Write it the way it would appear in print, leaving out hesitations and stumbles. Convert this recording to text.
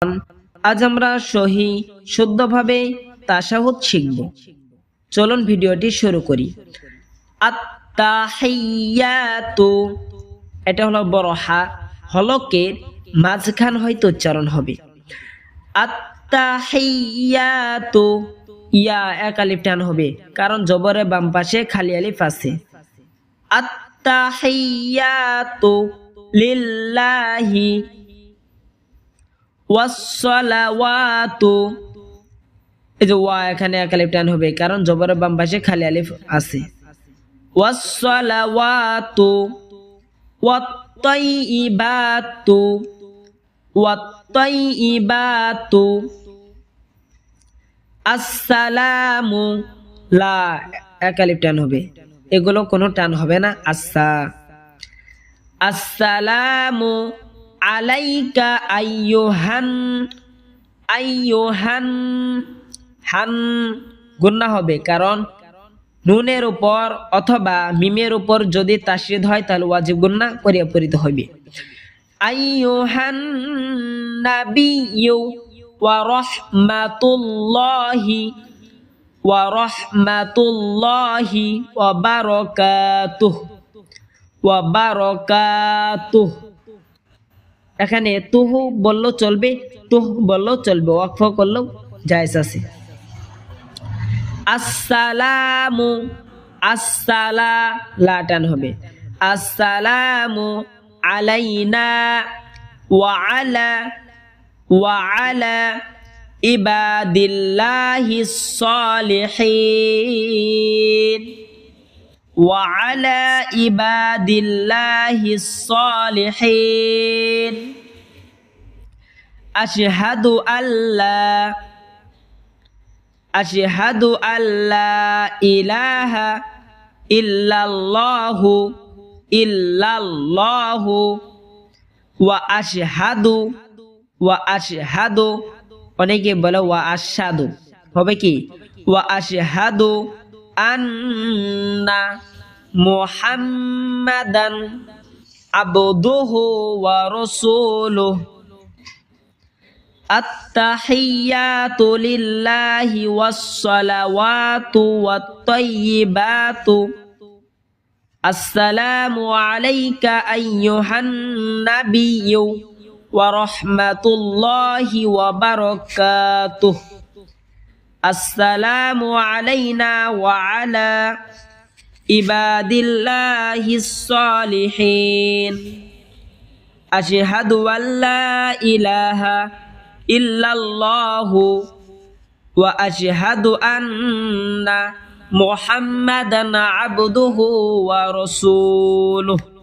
আজ আমরা সহি শুদ্ধভাবে তাশাহুদ শিখব। চলুন ভিডিওটি শুরু করি। আত্তাহিয়াতু, এটা হলো বড় হা, হলকের মাঝখান হয়তো উচ্চারণ হবে। আত্তাহিয়াতু, ইয়া এক আলিফ টান হবে, কারণ জবরের বাম পাশে খালি আলিফ আছে। আত্তাহিয়াতু লিল্লাহি ওয়াসসালাওয়াতু, এই যে ওয়া এখানে এক আলিফ টান হবে, কারণ জবরের বাম পাশে খালি আলিফ আছে। ওয়াসসালাওয়াতু ওয়াত্তাইয়িবাতু ওয়াত্তাইয়িবাতু, আসসালামু, লা এক আলিফ টান হবে, এগুলো কোনো টান হবে না। আসসালামু আলাইকা আইয়ুহান, আইয়ুহান, হান গুন্না হবে, কারণ নুনের উপর অথবা মিমের উপর যদি তাসদীদ হয় তাহলে ওয়াজিব গুন্না করিয়া পড়িতে হবে। আইয়ুহান নাবিয়্যু ওয়া রাহমাতুল্লাহি ওয়া রাহমাতুল্লাহি ওয়া বারাকাতুহু ওয়া বারাকাতুহু, এখানে তুহু বললেও চলবে, তুহ বললেও চলবে, ওয়াকফ করলেও জায়েজ আছে। আসসালামু, আসসালা লা টান হবে, আসসালামু আলাইনা ওয়া আলা ইবাদিল্লাহিস সালিহিন, ওয়া আলা ইবাদিল্লাহিস সালিহিন। আশহাদু আল্লা ইলাহা ইল্লাল্লাহু ওয়া আশহাদু, অনেকে বলে ওয়া আশহাদু, হবে কি ওয়া আশহাদু আন্না মুহাম্মাদান আবদুহু ওয়া রাসূলুহু। আত্তাহিয়াতু লিল্লাহি ওয়াসসালাওয়াতু ওয়াত্তাইয়িবাতু, আসসালামু আলাইকা আইয়ুহান নাবিয়্যু ওয়া রাহমাতুল্লাহি ওয়া বারাকাতুহু, আসসালামু আলাইনা ওয়া আলা ইবাদিল্লাহিস সালিহিন। আশহাদু আল্লা ইলাহা ইল্লাল্লাহু ওয়া আশহাদু আন্না মুহাম্মাদান আবদুহু ওয়া রাসূলুহু।